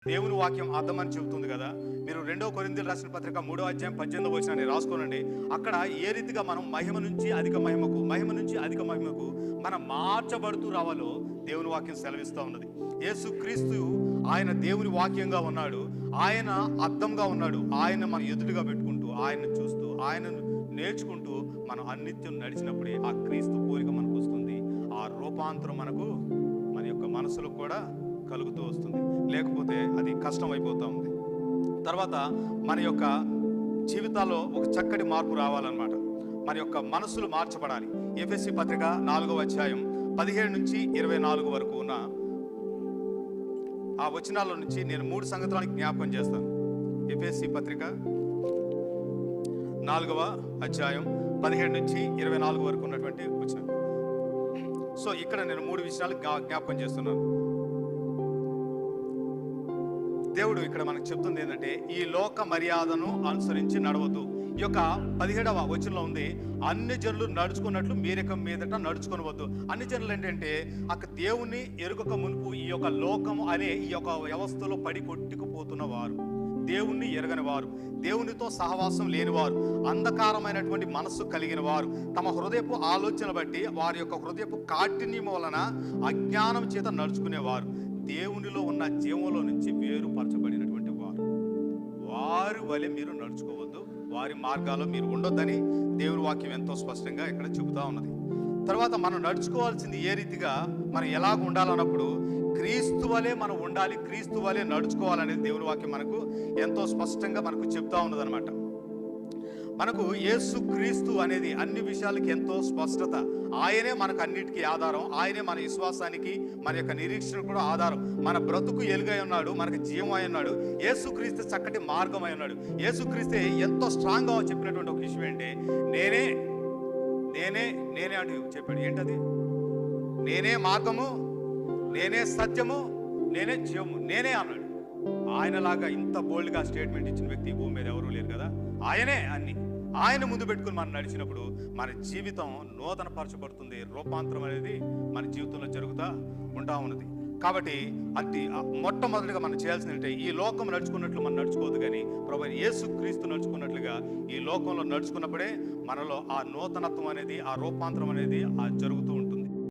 దేవుని వాక్యం అర్థమని చెబుతుంది కదా. మీరు 2 కొరింథీయులు రాసిన పత్రిక 3వ అధ్యాయం 18వ వచనాన్ని రాసుకోనండి. అక్కడ ఏ రీతిగా మనం మహిమ నుంచి అధిక మహిమకు, మహిమ నుంచి అధిక మహిమకు మనం మార్చబడుతూ రావాలో దేవుని వాక్యం సెలవిస్తూ ఉన్నది. యేసుక్రీస్తు ఆయన దేవుని వాక్యంగా ఉన్నాడు, ఆయన అర్థంగా ఉన్నాడు. ఆయన మన ఎదురుగా పెట్టుకుంటూ, ఆయన్ని చూస్తూ, ఆయనను నేర్చుకుంటూ మనం అన్నిత్యం నడిచినప్పుడే ఆ క్రీస్తు పోలిక మనకు వస్తుంది. ఆ రూపాంతరం మనకు మన యొక్క మనసులో కూడా కలుగుతూ వస్తుంది. లేకపోతే అది కష్టం అయిపోతూ ఉంది. తర్వాత మన యొక్క జీవితాల్లో ఒక చక్కటి మార్పు రావాలన్నమాట. మన యొక్క మనసులు మార్చబడాలి. ఎఫెసీ పత్రిక 4వ అధ్యాయం 17 నుంచి 24 వరకు ఉన్న ఆ వచనాల నుంచి నేను 3 సంగతులను జ్ఞాపకం చేస్తాను. ఎఫెసీ పత్రిక 4వ అధ్యాయం 17 నుంచి 24 వరకు ఉన్నటువంటి వచనం. సో ఇక్కడ నేను 3 విషయాలు జ్ఞాపకం చేస్తున్నాను. దేవుడు ఇక్కడ మనకు చెప్తుంది ఏంటంటే, ఈ లోక మర్యాదను అనుసరించి నడవద్దు. ఈ యొక్క 17వ వచనంలో ఉంది, అన్ని జనులు నడుచుకున్నట్లు మీరిక మీదట నడుచుకొనవద్దు. అన్ని జనులు ఏంటంటే అక్కడ దేవుణ్ణి ఎరుగక మునుపు ఈ యొక్క లోకం అనే ఈ యొక్క వ్యవస్థలో పడి కొట్టుకుపోతున్న వారు, దేవుణ్ణి ఎరగని వారు, దేవునితో సహవాసం లేనివారు, అంధకారమైనటువంటి మనస్సు కలిగిన వారు, తమ హృదయపు ఆలోచన బట్టి వారి యొక్క హృదయపు కాఠిన్యం వలన అజ్ఞానం చేత నడుచుకునేవారు, దేవునిలో ఉన్న జీవంలో నుంచి వేరుపరచబడినటువంటి వారు, వారి వలె మీరు నడుచుకోవద్దు, వారి మార్గాల్లో మీరు ఉండొద్దని దేవుని వాక్యం ఎంతో స్పష్టంగా ఇక్కడ చెబుతా ఉన్నది. తర్వాత మనం నడుచుకోవాల్సింది ఏ రీతిగా, మనం ఎలాగ ఉండాలన్నప్పుడు క్రీస్తు వలె మనం ఉండాలి, క్రీస్తు వలె నడుచుకోవాలనేది దేవుని వాక్యం మనకు ఎంతో స్పష్టంగా మనకు చెప్తా ఉన్నది అనమాట. మనకు యేసు క్రీస్తు అనేది అన్ని విషయాలకి ఎంతో స్పష్టత. ఆయనే మనకు అన్నిటికీ ఆధారం, ఆయనే మన విశ్వాసానికి, మన యొక్క నిరీక్షణ కూడా ఆధారం. మన బ్రతుకు ఎలుగై ఉన్నాడు, మనకు జీవం అయి ఉన్నాడు. యేసుక్రీస్తు చక్కటి మార్గం అయి ఉన్నాడు. యేసుక్రీస్తే ఎంతో స్ట్రాంగ్గా చెప్పినటువంటి ఒక విషయం ఏంటి, నేనే నేనే నేనే అంటూ చెప్పాడు. ఏంటది? నేనే మార్గము, నేనే సత్యము, నేనే జీవము, నేనే అన్నాడు. ఆయనలాగా ఇంత బోల్డ్గా స్టేట్మెంట్ ఇచ్చిన వ్యక్తి భూమి మీద ఎవరూ లేరు కదా. ఆయనే అన్ని, ఆయన ముందు పెట్టుకుని మనం నడిచినప్పుడు మన జీవితం నూతన పరచబడుతుంది. రూపాంతరం అనేది మన జీవితంలో జరుగుతూ ఉంటా ఉన్నది. కాబట్టి అది మొట్టమొదటిగా మనం చేయాల్సిందంటే, ఈ లోకం నడుచుకున్నట్లు మనం నడుచుకోవద్దు, కానీ ప్రభువైన యేసుక్రీస్తు నడుచుకున్నట్లుగా ఈ లోకంలో నడుచుకున్నప్పుడే మనలో ఆ నూతనత్వం అనేది, ఆ రూపాంతరం అనేది జరుగుతూ ఉంటుంది.